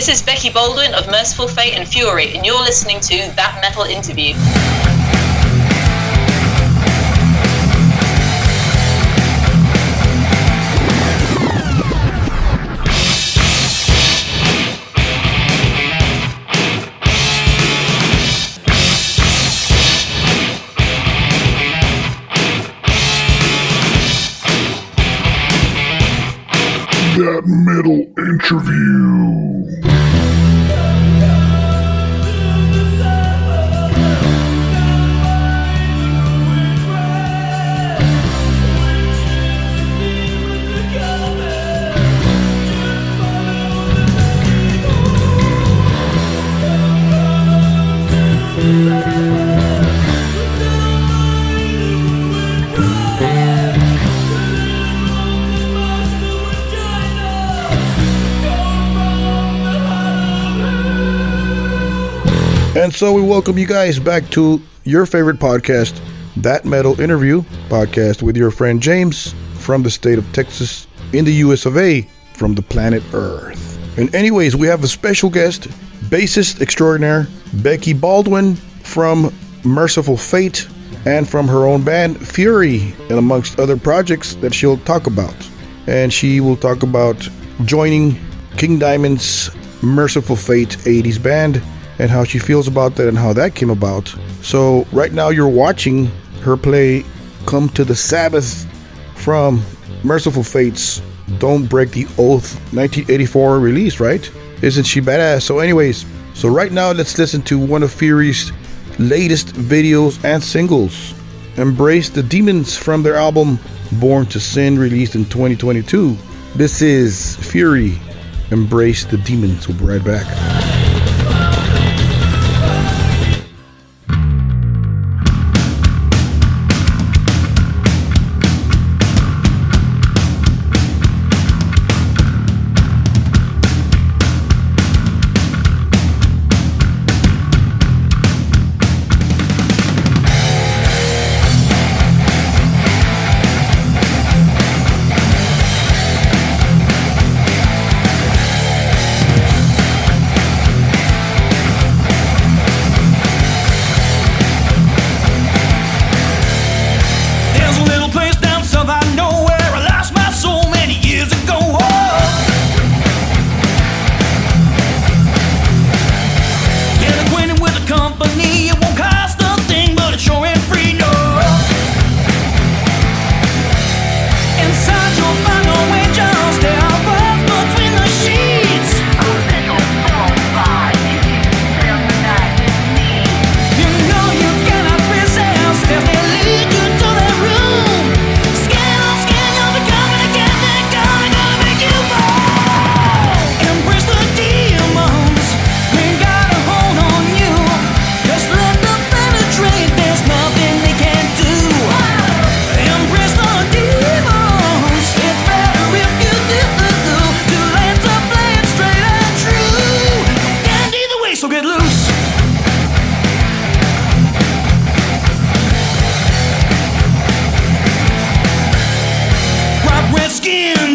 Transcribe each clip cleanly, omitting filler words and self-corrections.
This is Becky Baldwin of MERCYFUL Fate and Fury, and you're listening to That Metal Interview. That Metal Interview. And so we welcome you guys back to your favorite podcast, That Metal Interview podcast, with your friend James from the state of Texas in the US of A, from the planet Earth. And anyways, we have a special guest, bassist extraordinaire Becky Baldwin from MERCYFUL Fate and from her own band Fury, and amongst other projects that she'll talk about. And she will talk about joining King Diamond's MERCYFUL Fate 80s band and how she feels about that and how that came about. So right now you're watching her play Come to the Sabbath from MERCYFUL Fate's Don't Break the Oath 1984 release, right? Isn't she badass? So anyways, so right now let's listen to one of Fury's latest videos and singles, Embrace the Demons, from their album Born to Sin, released in 2022. This is Fury, Embrace the Demons. We'll be right back.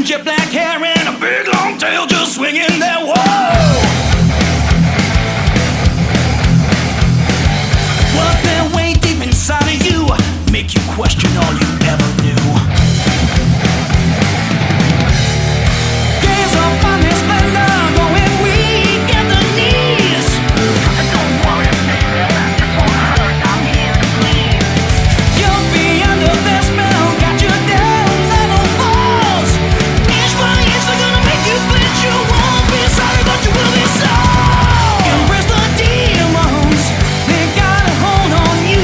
Jet black hair and a big long tail just swinging there, whoa! What there way deep inside of you make you question all you ever knew. Gaze up on this splendor, going weak at the knees. Don't worry, baby, this won't hurt, I'm here to please. You'll be under their spell, got you down, little falls. They're gonna make you flinch, you won't be sorry, but you will be slow. Embrace the demons, they got a hold on you.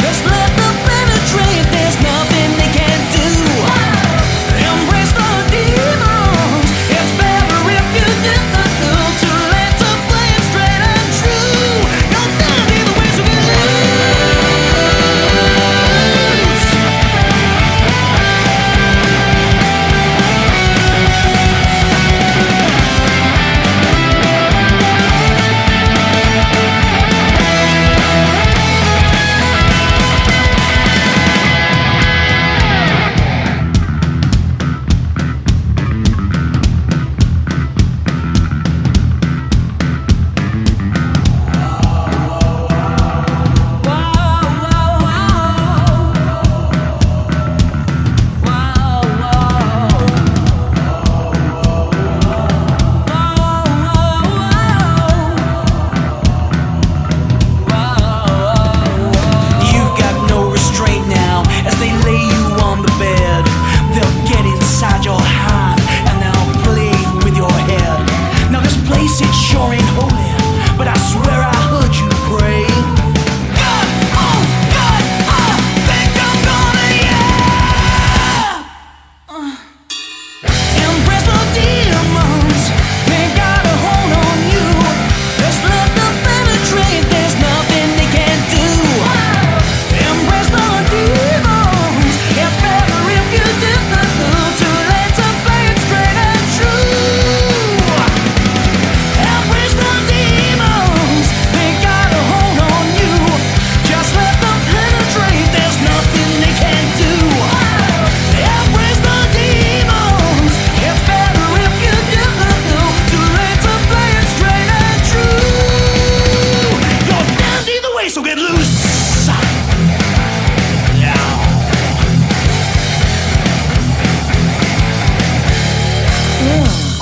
Just let them penetrate, there's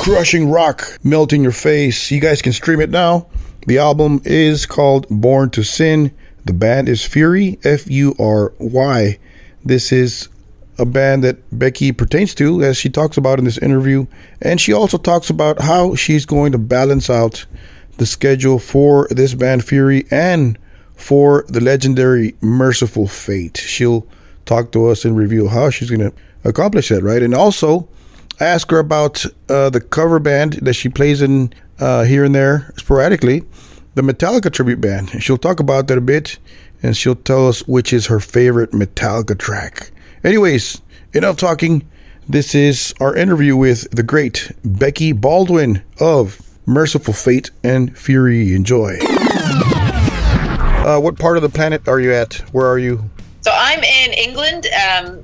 crushing rock melt in your face. You guys can stream it now. The album is called Born to Sin. The band is Fury, Fury. This is a band that Becky pertains to, as she talks about in this interview. And she also talks about how she's going to balance out the schedule for this band Fury and for the legendary Merciful Fate. She'll talk to us and reveal how she's going to accomplish that, right? And also ask her about the cover band that she plays in here and there sporadically, the Metallica tribute band. And she'll talk about that a bit, and she'll tell us which is her favorite Metallica track. Anyways, enough talking. This is our interview with the great Becky Baldwin of Merciful Fate and Fury. Enjoy. What part of the planet are you at? Where are you? So I'm in England,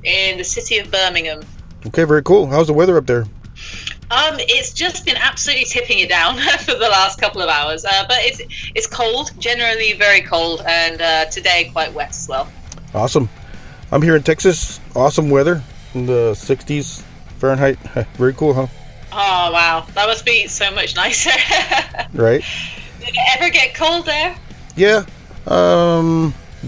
in the city of Birmingham. Okay, very cool. How's the weather up there? It's just been absolutely tipping it down for the last couple of hours, but it's cold, generally very cold, and today quite wet as well. Awesome. I'm here in Texas. Awesome weather in the 60s Fahrenheit. Very cool, huh? Oh, wow. That must be so much nicer. Right? Did it ever get cold there? Yeah.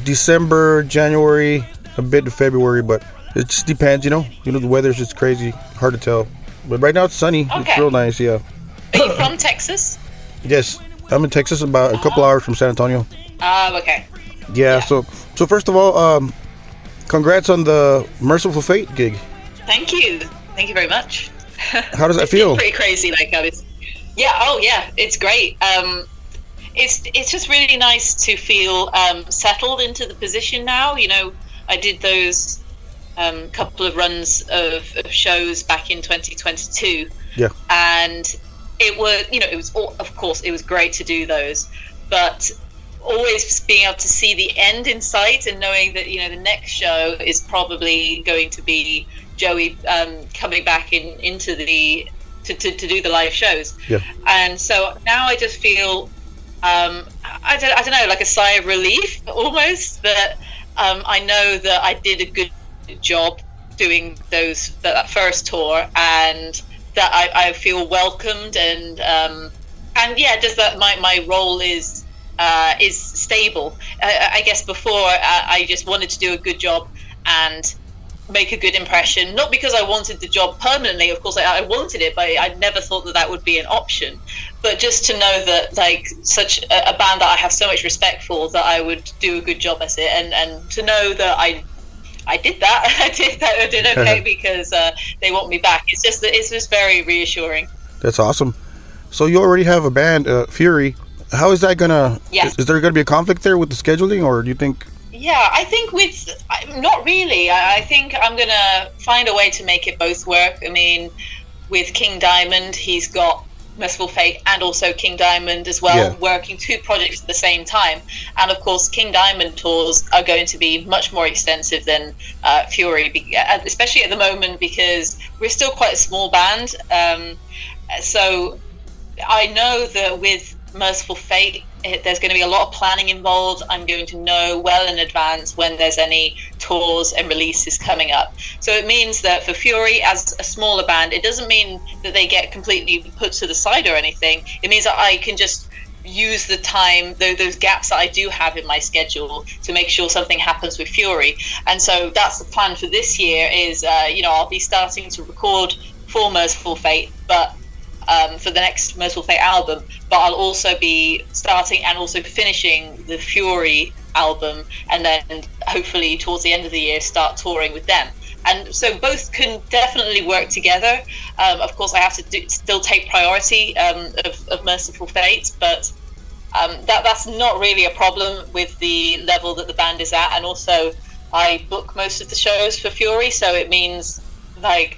December, January, a bit of February, but it just depends, the weather's just crazy. Hard to tell. But right now it's sunny. Okay. It's real nice, yeah. Are you from Texas? Yes. I'm in Texas, about a couple hours from San Antonio. Okay. Yeah. So first of all, congrats on the Merciful Fate gig. Thank you. Thank you very much. How does that feel? It's pretty crazy, yeah, it's great. It's just really nice to feel settled into the position now. I did those couple of runs of shows back in 2022. Yeah. And of course, it was great to do those, but always being able to see the end in sight and knowing that the next show is probably going to be Joey coming back into the to do the live shows. Yeah. And so now I just feel I don't know, like a sigh of relief almost, that I know that I did a good job doing that first tour, and that I feel welcomed, and yeah, just that my role is stable. I guess before I just wanted to do a good job and make a good impression, not because I wanted the job permanently. Of course I wanted it, but I never thought that would be an option. But just to know that, like, such a band that I have so much respect for, that I would do a good job at it, and to know that I did that. I did okay because they want me back. It's just very reassuring. That's awesome. So you already have a band, Fury. How is that gonna? Yes. Is there gonna be a conflict there with the scheduling, or do you think? Yeah, I think not really. I think I'm gonna find a way to make it both work. I mean, with King Diamond, he's got Merciful Fate and also King Diamond as well, working two projects at the same time. And of course, King Diamond tours are going to be much more extensive than Fury, especially at the moment, because we're still quite a small band. So I know that with Merciful Fate, there's going to be a lot of planning involved. I'm going to know well in advance when there's any tours and releases coming up. So it means that for Fury, as a smaller band, it doesn't mean that they get completely put to the side or anything. It means that I can just use the time, those gaps that I do have in my schedule, to make sure something happens with Fury. And so that's the plan for this year is, I'll be starting to record for Merciful Fate, but for the next Merciful Fate album, but I'll also be starting and also finishing the Fury album, and then hopefully towards the end of the year start touring with them. And so both can definitely work together. Of course, I have to still take priority of Merciful Fate, but that's not really a problem with the level that the band is at. And also, I book most of the shows for Fury, so it means like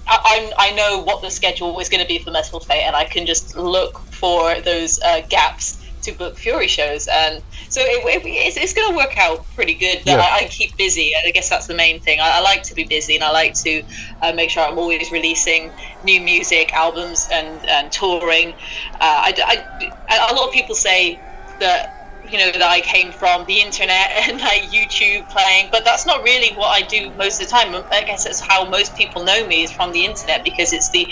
I know what the schedule is going to be for Merciful Fate, and I can just look for those gaps to book Fury shows. And so it's going to work out pretty good that I keep busy. I guess that's the main thing. I like to be busy, and I like to make sure I'm always releasing new music, albums, and touring. A lot of people say that that I came from the internet and like YouTube playing, but that's not really what I do most of the time. I guess it's how most people know me, is from the internet, because it's the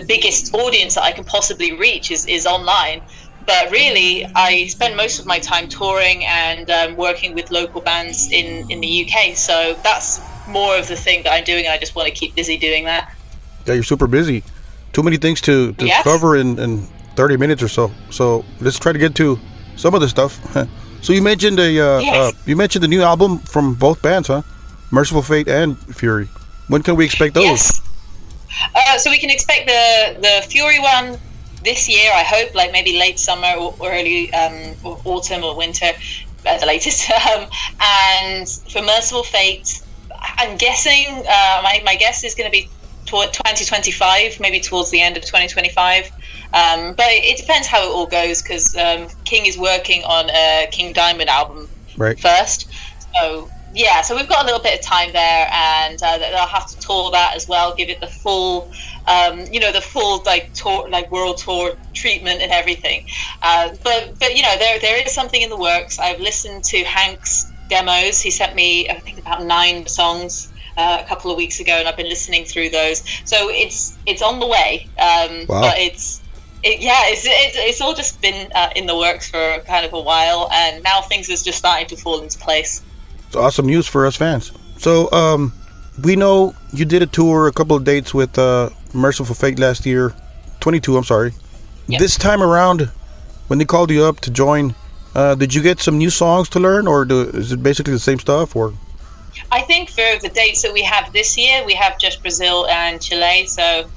biggest audience that I can possibly reach is online. But really, I spend most of my time touring and working with local bands in the UK. So that's more of the thing that I'm doing, and I just want to keep busy doing that. Yeah, you're super busy. Too many things to Yes. cover in 30 minutes or so. So let's try to get to some of the stuff. So you mentioned Yes. you mentioned the new album from both bands, huh? Merciful Fate and Fury. When can we expect those? Yes. So we can expect the Fury one this year, I hope, like maybe late summer or early or autumn or winter at the latest. And for Merciful Fate, I'm guessing, my guess is going to be toward 2025, maybe towards the end of 2025. But it depends how it all goes, because King is working on a King Diamond album Right. first. So yeah, so we've got a little bit of time there, and they'll have to tour that as well, give it the full, the full like tour, like world tour treatment and everything. But there is something in the works. I've listened to Hank's demos. He sent me, I think, about 9 songs a couple of weeks ago, and I've been listening through those. So it's on the way. Wow. But it's all just been in the works for kind of a while, and now things is just starting to fall into place. It's awesome news for us fans. So we know you did a tour, a couple of dates with Merciful Fate last year, 22. I'm sorry. Yep. This time around, when they called you up to join, did you get some new songs to learn, or is it basically the same stuff? Or I think for the dates that we have this year, we have just Brazil and Chile. So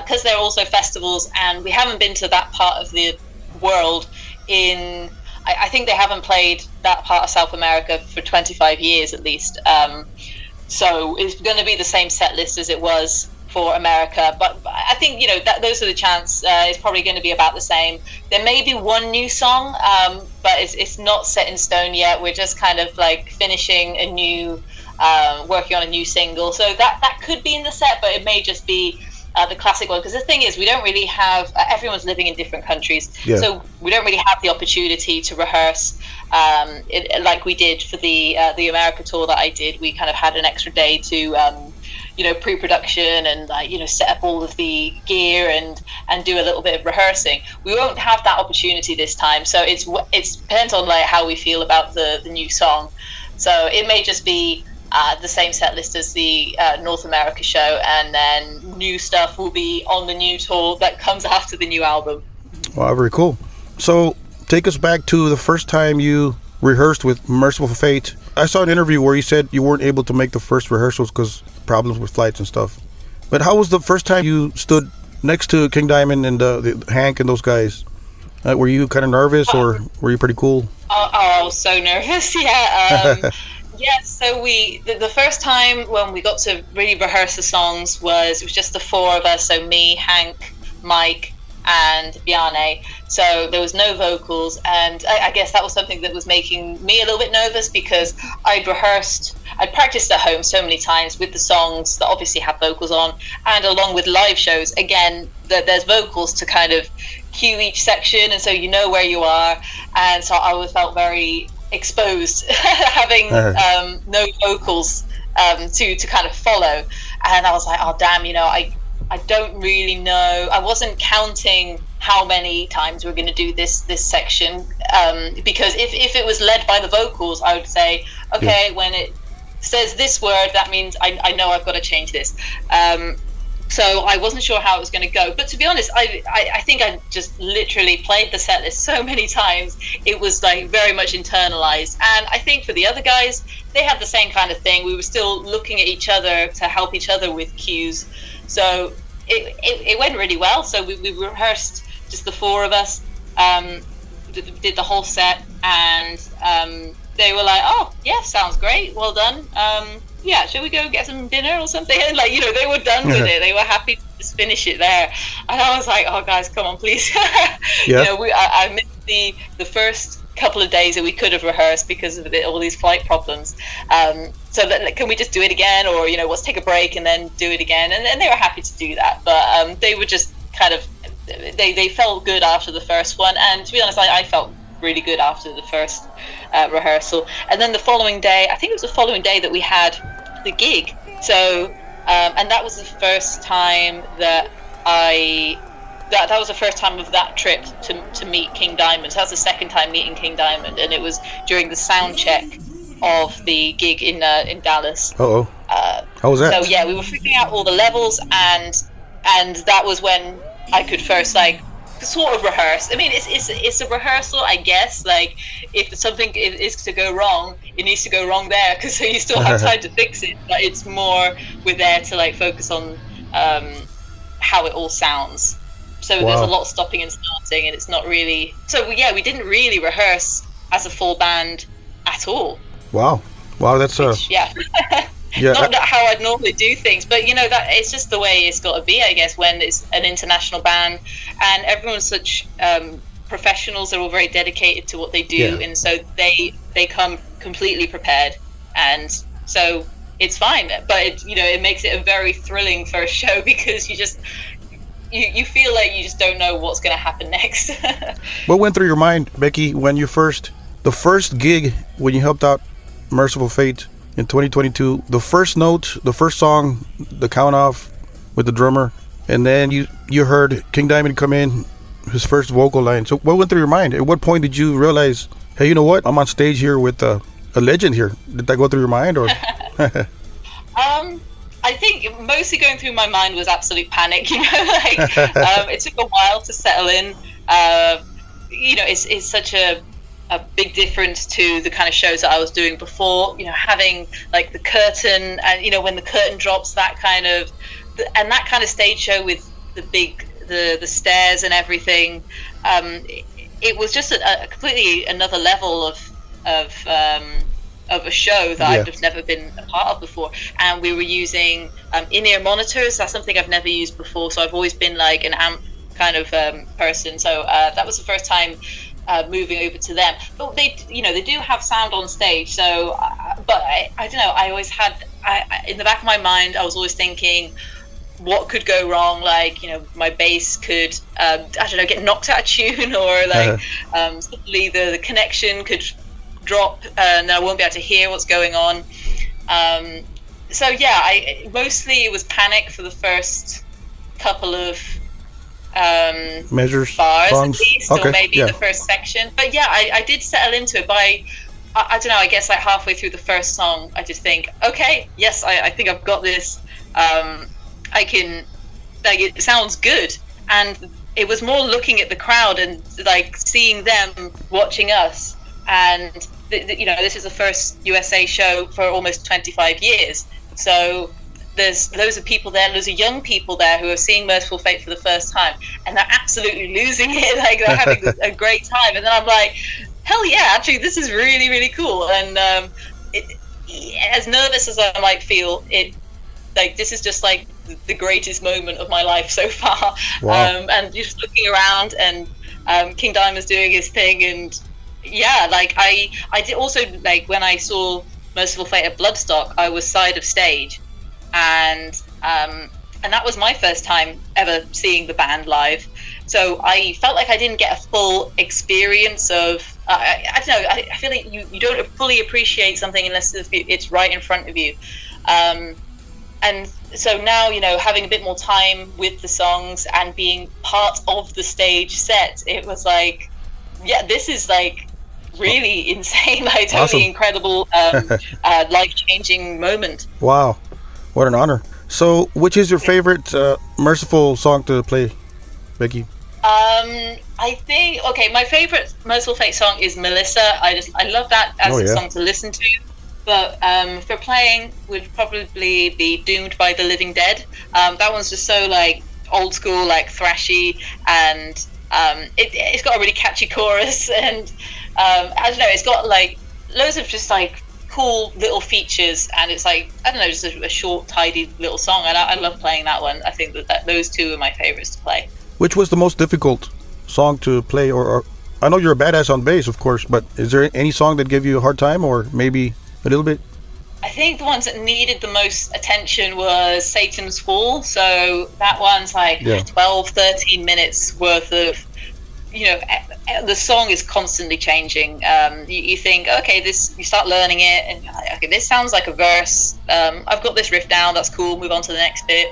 because they're also festivals, and we haven't been to that part of the world in, I think they haven't played that part of South America for 25 years at least. So it's going to be the same set list as it was for America. But I think, those are the chance. It's probably going to be about the same. There may be one new song, but it's not set in stone yet. We're just kind of like finishing a new, working on a new single. So that could be in the set, but it may just be the classic one, because the thing is, we don't really have, everyone's living in different countries, so we don't really have the opportunity to rehearse like we did for the America tour that I did. We kind of had an extra day to pre-production and set up all of the gear and do a little bit of rehearsing. We won't have that opportunity this time, so it depends on like how we feel about the new song. So it may just be the same set list as the North America show, and then new stuff will be on the new tour that comes after the new album. wow, very cool. So take us back to the first time you rehearsed with Merciful Fate. I saw an interview where you said you weren't able to make the first rehearsals because problems with flights and stuff. But how was the first time you stood next to King Diamond and the Hank and those guys? Were you kind of nervous, or were you pretty cool? I was so nervous. Yeah. Yes, so the first time when we got to really rehearse the songs it was just the 4 of us, so me, Hank, Mike, and Bjarne. So there was no vocals, and I guess that was something that was making me a little bit nervous, because I'd practiced at home so many times with the songs that obviously have vocals on, and along with live shows, again, there's vocals to kind of cue each section, and so you know where you are, and so I always felt very exposed having no vocals to kind of follow. And I was like, oh damn, I don't really know. I wasn't counting how many times we're going to do this section, because if it was led by the vocals, I would say, okay, when it says this word, that means I know I've got to change this. So I wasn't sure how it was going to go. But to be honest, I think I just literally played the set list so many times. It was like very much internalized. And I think for the other guys, they had the same kind of thing. We were still looking at each other to help each other with cues. So it went really well. So we rehearsed, just the 4 of us, did the whole set. And they were like, oh, yeah, sounds great. Well done. Yeah, should we go get some dinner or something? And they were done with it. They were happy to just finish it there. And I was like, oh guys, come on, please. Yeah. I missed the first couple of days that we could have rehearsed because of all these flight problems. So can we just do it again, or let's take a break and then do it again? And they were happy to do that, but they were just kind of they felt good after the first one. And to be honest, I felt really good after the first rehearsal. And then the following day, I think it was the following day that we had the gig. So, and that was the first time that that was the first time of that trip to meet King Diamond. So that was the second time meeting King Diamond, and it was during the sound check of the gig in Dallas. How was that? So yeah, we were figuring out all the levels, and that was when I could first like sort of rehearse. I mean, it's a rehearsal, I guess. Like, if something is to go wrong, it needs to go wrong there, because you still have time to fix it. But it's more we're there to like focus on how it all sounds. So there's a lot of stopping and starting, and it's not really. So yeah, we didn't really rehearse as a full band at all. Wow, that's yeah. Yeah, not how I'd normally do things, but you know, that it's just the way it's got to be, I guess, when it's an international band and everyone's such professionals. They're all very dedicated to what they do, and so they come completely prepared, and so it's fine. But it makes it a very thrilling first show, because you feel like you just don't know what's going to happen next. What went through your mind, Becky, when the first gig when you helped out MERCYFUL Fate in 2022, the first note, the first song, the count off with the drummer, and then you heard King Diamond come in, his first vocal line. So what went through your mind? At what point did you realize, hey, you know what, I'm on stage here with a legend here? Did that go through your mind, or? I think mostly going through my mind was absolute panic. It took a while to settle in. It's such a big difference to the kind of shows that I was doing before, having like the curtain, and when the curtain drops, that kind of stage show with the stairs and everything. It was just a completely another level of a show that I've just never been a part of before. And we were using in-ear monitors. That's something I've never used before, so I've always been like an amp kind of person. So that was the first time moving over to them. But they do have sound on stage. So, but I don't know. I always had in the back of my mind, I was always thinking, what could go wrong? Like, my bass could, get knocked out of tune, or like suddenly the connection could drop, and I won't be able to hear what's going on. So yeah, mostly it was panic for the first couple of measures, bars songs, at least, or maybe the first section. But yeah, I did settle into it by, I don't know, I guess like halfway through the first song, I just think, okay, yes, I think I've got this. I can, like, it sounds good. And it was more looking at the crowd and like seeing them watching us. And this is the first USA show for almost 25 years. So there's loads of people there, loads of young people there who are seeing MERCYFUL Fate for the first time, and they're absolutely losing it. Like, they're having a great time. And then I'm like, hell yeah, actually, this is really, really cool. And as nervous as I might feel, this is just like the greatest moment of my life so far. Wow. And just looking around, and King Diamond's doing his thing, and yeah, like I did also, like, when I saw MERCYFUL Fate at Bloodstock, I was side of stage, and that was my first time ever seeing the band live. So I felt like I didn't get a full experience of I don't know, I feel like you don't fully appreciate something unless it's right in front of you. And so now, having a bit more time with the songs and being part of the stage set, it was like, yeah, this is like really insane, like totally awesome. Incredible, life-changing moment. Wow, what an honor. So, which is your favorite MERCYFUL song to play, Becky? I think, my favorite MERCYFUL Fate song is Melissa. I love that as a song to listen to. But for playing, would probably be Doomed by the Living Dead. That one's just so like old school, like thrashy, and it's got a really catchy chorus, and I don't know, it's got like loads of just like cool little features, and it's like, I don't know, just a short, tidy little song, and I love playing that one. I think that those two are my favorites to play. Which was the most difficult song to play, or I know you're a badass on bass, of course, but is there any song that gave you a hard time, or maybe a little bit? I think the ones that needed the most attention was Satan's Fall. So that one's like 12, 13 minutes worth of the song is constantly changing. You think, okay, you start learning it, and you're like, okay, this sounds like a verse. I've got this riff down, that's cool, move on to the next bit.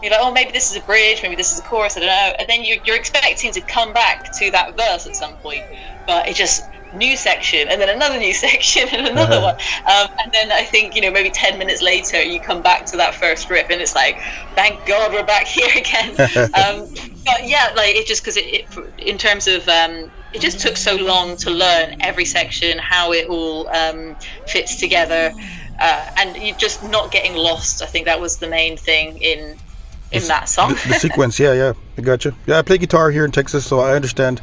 You're like, oh, maybe this is a bridge, maybe this is a chorus, I don't know. And then you're expecting to come back to that verse at some point, but it just, new section, and then another new section, and another one. And then I think, maybe 10 minutes later, you come back to that first riff, and it's like, thank God we're back here again. But yeah, like, it just, because in terms of, it just took so long to learn every section, how it all fits together, and you're just not getting lost. I think that was the main thing in that song. The sequence, yeah, I gotcha. Yeah, I play guitar here in Texas, so I understand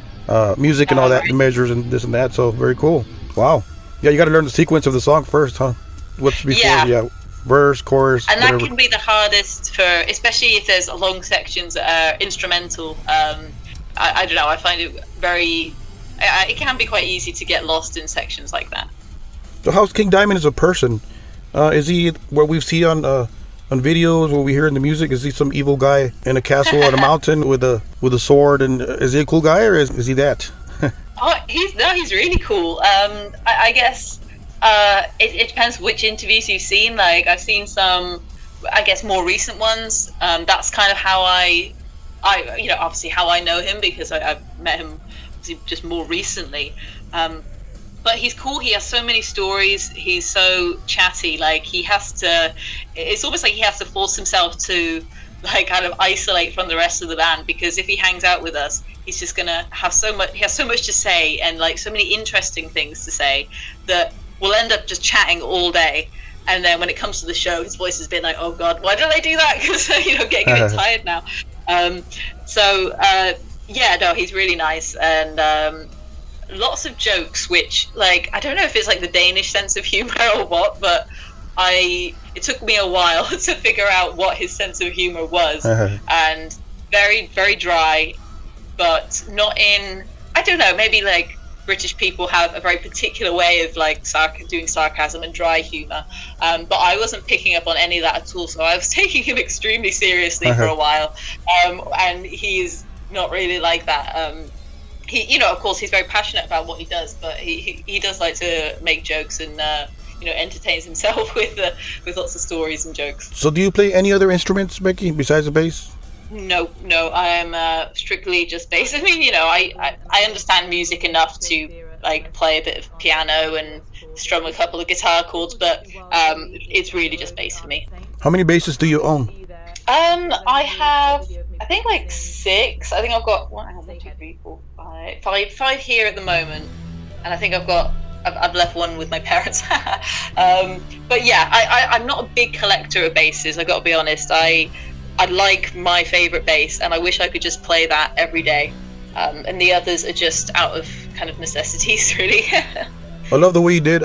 music and all that, the measures and this and that, so very cool. Wow. Yeah, you got to learn the sequence of the song first, huh? What's before? Yeah, verse, chorus, and whatever. that can be the hardest for, especially if there's long sections that are instrumental. I don't know, I find it it can be quite easy to get lost in sections like that. So how's King Diamond as a person? Is he what we've seen on videos, what we hear in the music? Is he some evil guy in a castle on a mountain with a sword? And is he a cool guy, or is he that? He's really cool. I guess it depends which interviews you've seen. Like, I've seen some, I guess, more recent ones. That's kind of how I obviously how I know him, because I've met him just more recently. But he's cool. He has so many stories. He's so chatty. Like, it's almost like he has to force himself to, like, kind of isolate from the rest of the band, because if he hangs out with us, he's just gonna have he has so much to say, and like so many interesting things to say, that we'll end up just chatting all day. And then when it comes to the show, his voice has been like, oh God, why did I do that? Because, getting a bit tired now. Yeah, no, he's really nice. And, lots of jokes, which, like, I don't know if it's like the Danish sense of humor or what, but it took me a while to figure out what his sense of humor was. And very, very dry, but not in, I don't know, maybe like British people have a very particular way of like doing sarcasm and dry humor, but I wasn't picking up on any of that at all, so I was taking him extremely seriously for a while, and he's not really like that. He, of course, he's very passionate about what he does, but he does like to make jokes and entertains himself with lots of stories and jokes. So do you play any other instruments, Becky, besides the bass? No, I am strictly just bass. I mean, I understand music enough to like play a bit of piano and strum a couple of guitar chords, but it's really just bass for me. How many basses do you own? I have, I think, like 6. I think I've got 5 here at the moment, and I think I've left one with my parents. But yeah, I'm not a big collector of basses. I got to be honest. I like my favorite bass, and I wish I could just play that every day. And the others are just out of kind of necessities, really. I love the way you did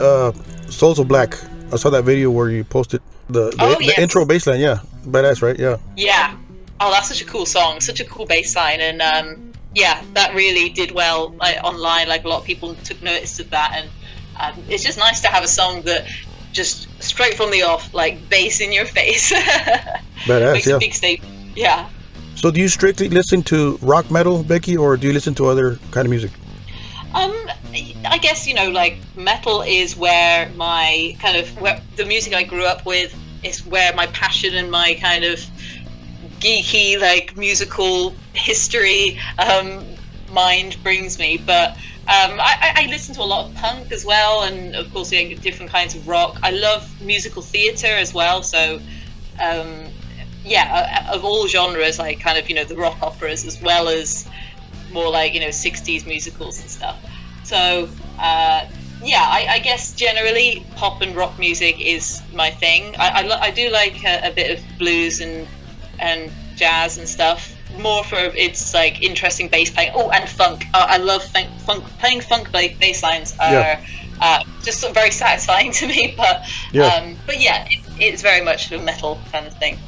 Souls of Black. I saw that video where you posted the intro bass line. Yeah, badass, right? Yeah. Oh, that's such a cool song, such a cool bass line, and yeah, that really did well online. Like, a lot of people took notice of that, and it's just nice to have a song that just straight from the off, like, bass in your face. Badass. Makes a big statement. Yeah. So do you strictly listen to rock metal, Becky, or do you listen to other kind of music? I guess, like, metal is where my kind of, where the music I grew up with is where my passion and my kind of geeky, like, musical history mind brings me. But I listen to a lot of punk as well, and of course different kinds of rock. I love musical theatre as well, so of all genres, like kind of the rock operas as well as more like 60s musicals and stuff. So I guess generally pop and rock music is my thing. I do like a bit of blues and jazz and stuff, more for its like interesting bass playing. Oh, and funk. I love funk. Playing funk bass lines are just sort of very satisfying to me. But it's very much a metal kind of thing.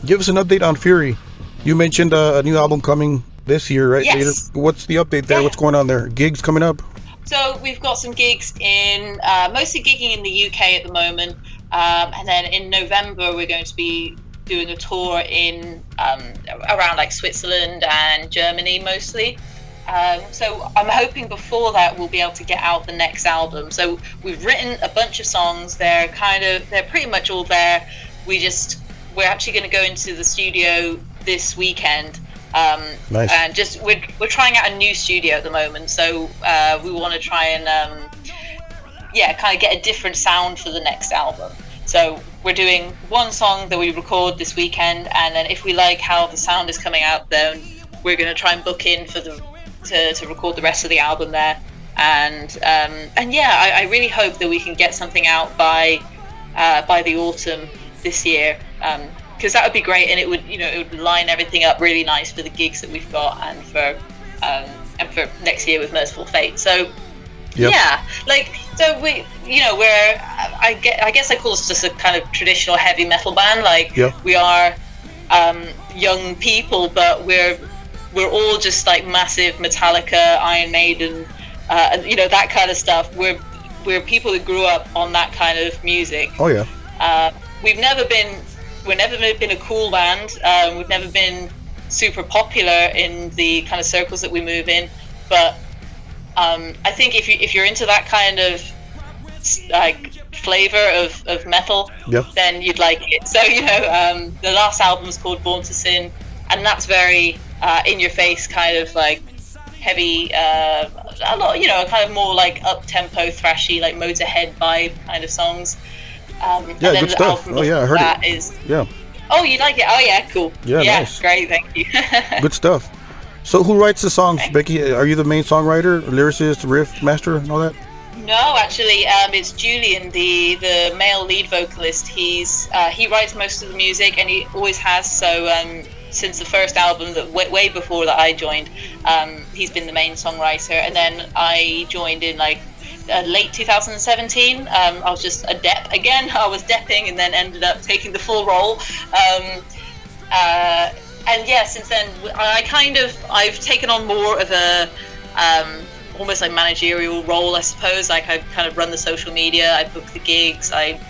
Give us an update on Fury. You mentioned a new album coming this year, right? Yes. Later. What's the update there? What's going on there? Gigs coming up? So we've got some gigs in, mostly gigging in the UK at the moment, and then in November we're going to be doing a tour in around like Switzerland and Germany mostly. So I'm hoping before that we'll be able to get out the next album. So we've written a bunch of songs. They're pretty much all there. We're actually going to go into the studio this weekend. Nice. And we're trying out a new studio at the moment. So we want to try and kind of get a different sound for the next album. So we're doing one song that we record this weekend, and then if we like how the sound is coming out, then we're going to try and book in for to record the rest of the album there. And I really hope that we can get something out by the autumn this year, because that would be great, and it would line everything up really nice for the gigs that we've got and for next year with Merciful Fate. So Yep. yeah, so I guess I call us just a kind of traditional heavy metal band. We are young people, but we're all just like massive Metallica, Iron Maiden, that kind of stuff. We're people that grew up on that kind of music. Oh yeah. We've never been a cool band. We've never been super popular in the kind of circles that we move in, but I think if you're into that kind of like flavor of metal, yep, then you'd like it. So the last album's called Born to Sin, and that's very in your face, kind of like heavy, a lot, kind of more like up tempo, thrashy, like Motorhead vibe kind of songs. Yeah, good stuff. Oh yeah, I heard it. Yeah. Oh, you like it? Oh yeah, cool. Yeah, nice. Great, thank you. Good stuff. So who writes the songs, Becky? Are you the main songwriter, lyricist, riff master, and all that? No, actually, it's Julian, the male lead vocalist. He writes most of the music, and he always has. So since the first album, that way before that I joined, he's been the main songwriter. And then I joined in late 2017. I was just a dep again. I was depping, and then ended up taking the full role. And yeah, since then I've taken on more of a almost like managerial role, I suppose. Like I kind of run the social media, I book the gigs, I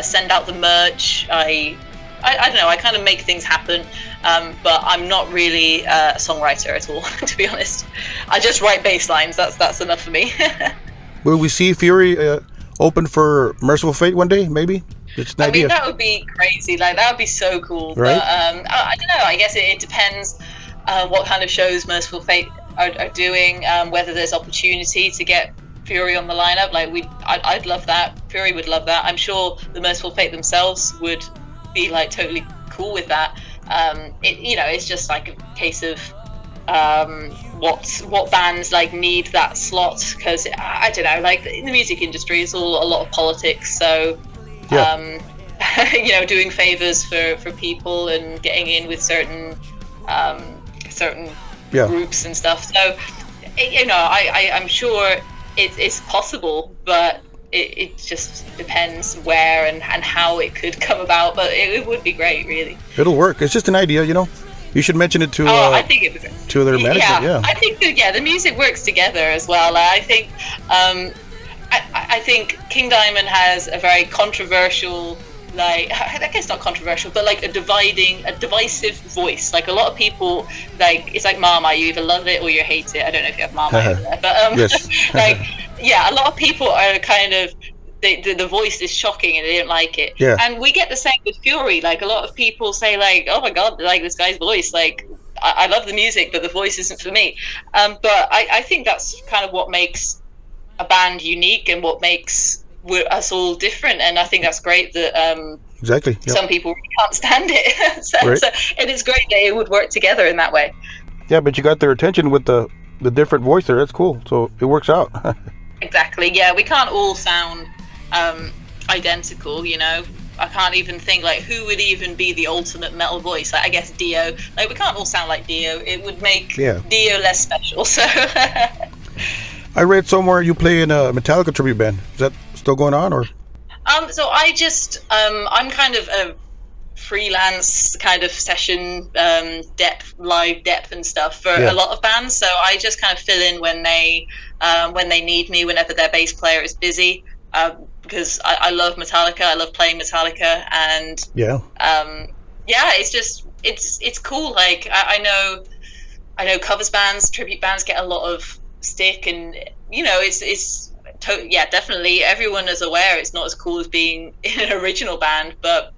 send out the merch, I don't know, I kind of make things happen, but I'm not really a songwriter at all, to be honest. I just write bass lines. That's enough for me. Will we see Fury open for Merciful Fate one day, maybe? I mean, that would be crazy. That would be so cool. Right? But I don't know. I guess it depends what kind of shows Merciful Fate are doing. Whether there's opportunity to get Fury on the lineup. I'd love that. Fury would love that. I'm sure the Merciful Fate themselves would be totally cool with that. It's just like a case of what bands need that slot, because I don't know. In the music industry, it's all a lot of politics. So. Yeah. Doing favors for people and getting in with certain groups and stuff. So, I'm sure it's possible, but it just depends where and how it could come about. But it would be great, really. It'll work. It's just an idea, You should mention it to I think it would. To their management. Yeah. I think the music works together as well. I think. I think King Diamond has a very controversial, I guess not controversial, but a divisive voice. A lot of people, it's like Marmite, you either love it or you hate it. I don't know if you have Marmite over there, but yes. A lot of people are kind of, the voice is shocking and they don't like it. Yeah. And we get the same with Fury. A lot of people say oh my God, this guy's voice, I love the music, but the voice isn't for me. But I think that's kind of what makes a band unique and what makes us all different, and I think that's great that exactly. Yep. Some people really can't stand it. So it is great that it would work together in that way. Yeah, but you got their attention with the different voice there. That's cool. So it works out. Exactly. Yeah, we can't all sound identical. I can't even think who would even be the ultimate metal voice. I guess Dio. We can't all sound like Dio. It would make Dio less special. So. I read somewhere you play in a Metallica tribute band. Is that still going on, or? So I just I'm kind of a freelance kind of session live depth and stuff for a lot of bands. So I just kind of fill in when they need me, whenever their bass player is busy. Because I love Metallica. I love playing Metallica, and it's just it's cool. I know I know covers bands, tribute bands get a lot of stick, and definitely everyone is aware it's not as cool as being in an original band, but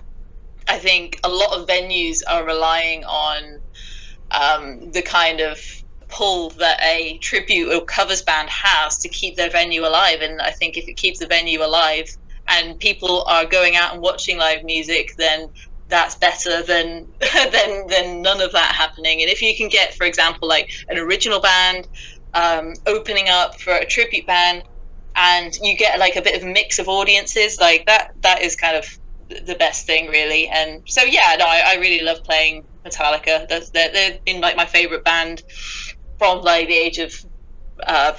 I think a lot of venues are relying on the kind of pull that a tribute or covers band has to keep their venue alive. And I think if it keeps the venue alive and people are going out and watching live music, then that's better than than none of that happening. And if you can get, for example, like an original band opening up for a tribute band, and you get like a bit of a mix of audiences, like that is kind of the best thing, really. And so I really love playing Metallica. They've been like my favorite band from like the age of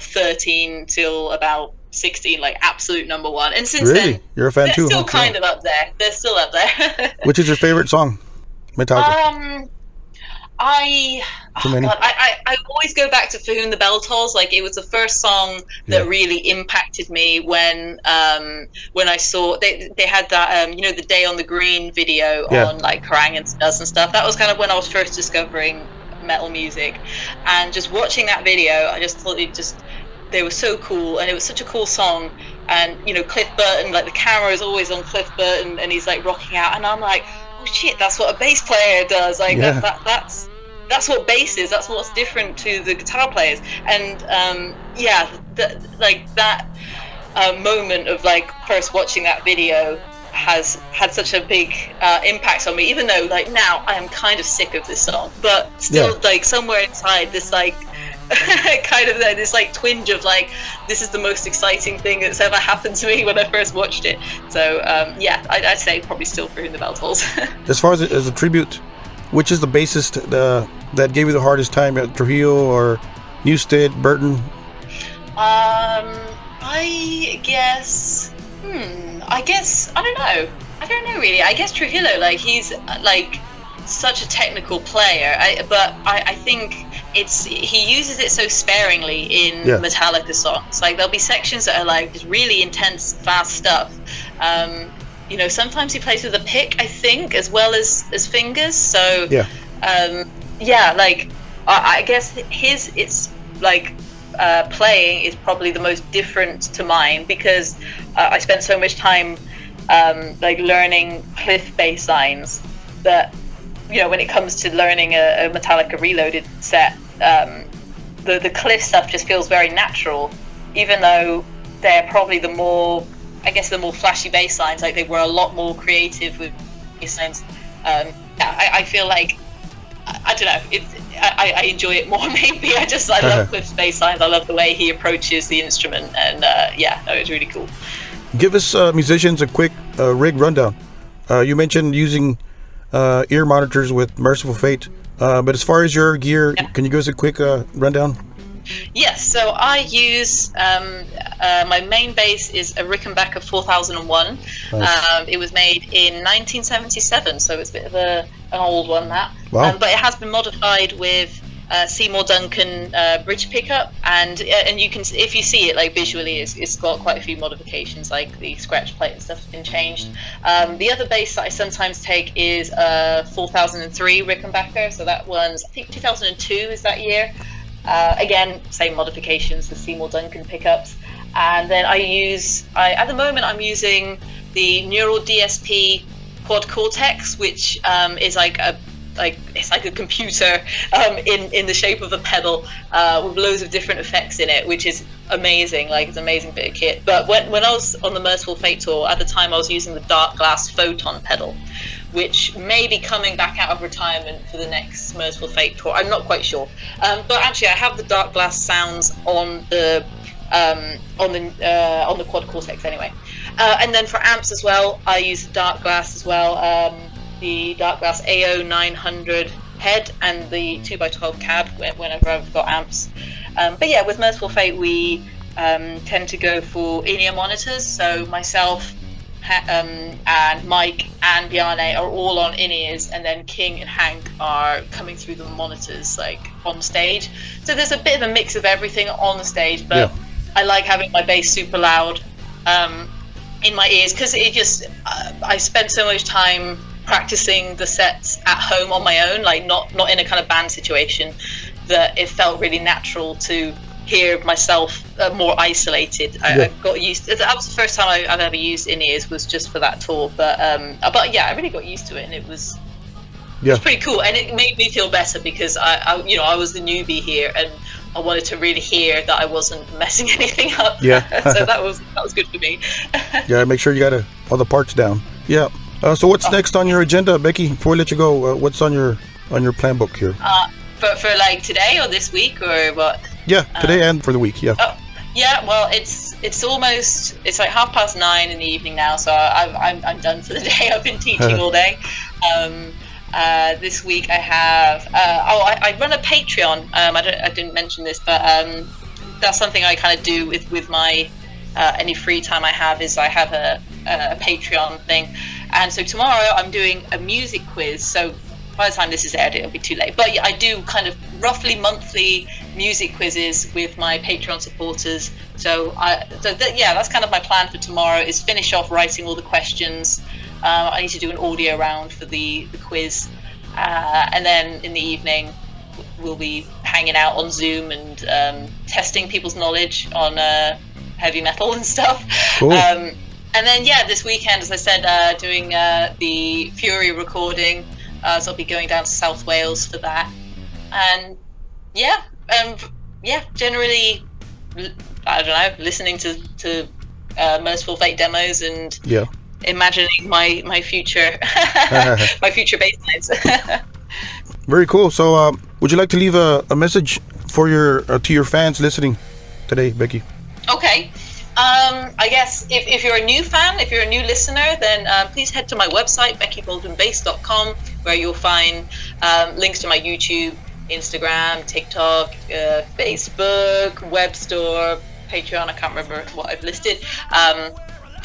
13 till about 16, like absolute number one. And since Really? then, You're a fan they're too? still Okay. kind of up there. They're still up there. Which is your favorite song, Metallica? Too many? I always go back to For Whom the Bell Tolls. Like, it was the first song that really impacted me when I saw they had that the Day on the Green video on like Kerrang and stuff. That was kind of when I was first discovering metal music, and just watching that video, I just thought they were so cool, and it was such a cool song. And Cliff Burton, like the camera is always on Cliff Burton, and he's like rocking out, and I'm like, oh shit, that's what a bass player does. Like that's what bass is. That's what's different to the guitar players. And that moment of like first watching that video has had such a big impact on me. Even though like now I am kind of sick of this song, but still like somewhere inside this like kind of this like twinge of like, this is the most exciting thing that's ever happened to me when I first watched it. So I'd say probably still For Whom the Bell Tolls. As far as a tribute, which is the bassist that gave you the hardest time at Trujillo or Newsted, Burton? I guess I don't know really. I guess Trujillo, like he's like such a technical player, but I think he uses it so sparingly in Metallica songs. Like there'll be sections that are like just really intense, fast stuff. Sometimes he plays with a pick, I think, as well as fingers. So I guess it's like playing is probably the most different to mine, because I spent so much time like learning Cliff bass lines that when it comes to learning a Metallica Reloaded set, the Cliff stuff just feels very natural, even though they're probably the more flashy bass lines. Like they were a lot more creative with bass lines. I feel like I don't know. I enjoy it more. Maybe I love Cliff's bass lines. I love the way he approaches the instrument, and it's really cool. Give us musicians a quick rig rundown. You mentioned using ear monitors with Merciful Fate, but as far as your gear, can you give us a quick rundown? Yes, so I use my main bass is a Rickenbacker 4001. Nice. It was made in 1977, so it's a bit of an old one, that. Wow. But it has been modified with Seymour Duncan bridge pickup, and you can, if you see it like visually, it's got quite a few modifications, like the scratch plate and stuff has been changed. The other bass that I sometimes take is a 4003 Rickenbacker, so that one's, I think 2002 is that year. Again, same modifications, the Seymour Duncan pickups. And then at the moment I'm using the Neural DSP Quad Cortex, which is it's like a computer in the shape of a pedal with loads of different effects in it, which is amazing. Like, it's an amazing bit of kit. But when I was on the Merciful Fate tour, at the time I was using the Dark Glass Photon pedal, which may be coming back out of retirement for the next Merciful Fate tour. I'm not quite sure. But actually, I have the Dark Glass sounds on the Quad Cortex anyway. And then for amps as well, I use the Dark Glass as well. The Dark Glass AO 900 head and the 2x12 cab whenever I've got amps. But yeah, with Merciful Fate, we tend to go for in-ear monitors. So myself and Mike and Bjarne are all on in-ears, and then King and Hank are coming through the monitors, like on stage. So there's a bit of a mix of everything on the stage, but I like having my bass super loud in my ears, because it just I spent so much time practicing the sets at home on my own, like not in a kind of band situation, that it felt really natural to hear myself more isolated. I got used to, that was the first time I've ever used in-ears, was just for that tour, but yeah, I really got used to it, and it was pretty cool, and it made me feel better because I was the newbie here, and I wanted to really hear that I wasn't messing anything up. So that was good for me. Make sure you got all the parts down. So what's next on your agenda, Becky? Before we let you go, what's on your plan book here? For like today or this week or what? Today and for the week. Well, it's like 9:30 in the evening now, so I'm done for the day. I've been teaching all day. This week I have I run a Patreon. I didn't mention this, but that's something I kind of do with my any free time I have. Is I have a Patreon thing, and so tomorrow I'm doing a music quiz. So by the time this is aired, it'll be too late. But I do kind of roughly monthly music quizzes with my Patreon supporters. So that's kind of my plan for tomorrow, is finish off writing all the questions. I need to do an audio round for the quiz. And then in the evening, we'll be hanging out on Zoom and testing people's knowledge on heavy metal and stuff. Cool. And then, this weekend, as I said, doing the Fury recording. So I'll be going down to South Wales for that. And generally, I don't know, listening to Merciful Fate demos and imagining my future my future bass lines. Very cool. So would you like to leave a message for to your fans listening today, Becky? Okay. I guess if you're a new fan, if you're a new listener, then please head to my website, beckybaldwinbass.com, where you'll find links to my YouTube, Instagram, TikTok, Facebook, web store, Patreon. I can't remember what I've listed.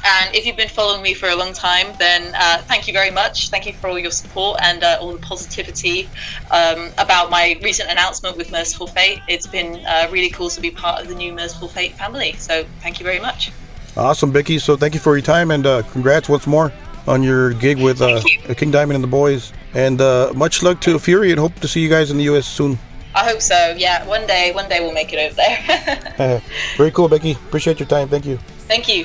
And if you've been following me for a long time, then thank you very much. Thank you for all your support and all the positivity about my recent announcement with Merciful Fate. It's been really cool to be part of the new Merciful Fate family. So thank you very much. Awesome, Becky. So thank you for your time, and congrats once more on your gig with King Diamond and the boys. And much luck to Fury, and hope to see you guys in the US soon. I hope so. Yeah, one day we'll make it over there. Very cool, Becky. Appreciate your time. Thank you. Thank you.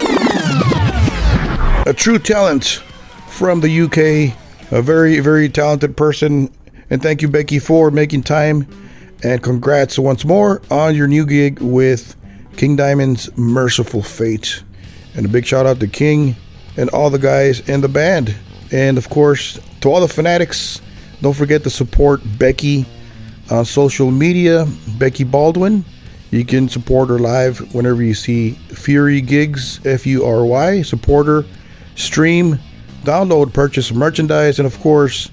A true talent from the UK, a very, very talented person. And thank you, Becky, for making time. And congrats once more on your new gig with King Diamond's Merciful Fate. And a big shout out to King and all the guys in the band. And of course, to all the fanatics, don't forget to support Becky on social media, Becky Baldwin. You can support her live whenever you see Fury gigs, FURY. Support her, stream, download, purchase merchandise, and of course,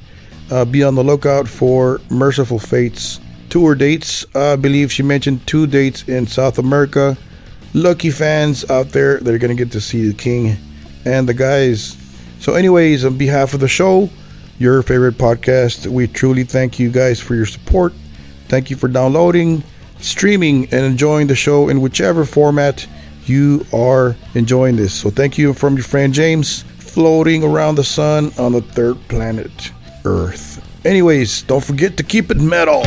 be on the lookout for Merciful Fate's tour dates. I believe she mentioned 2 dates in South America. Lucky fans out there that are going to get to see the King and the guys. So anyways, on behalf of the show, your favorite podcast, we truly thank you guys for your support. Thank you for downloading, streaming, and enjoying the show in whichever format you are enjoying this. So thank you from your friend James, floating around the sun on the third planet, Earth. Anyways, don't forget to keep it metal.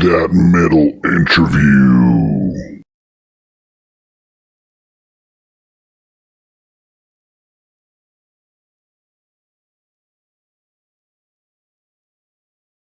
That Metal Interview.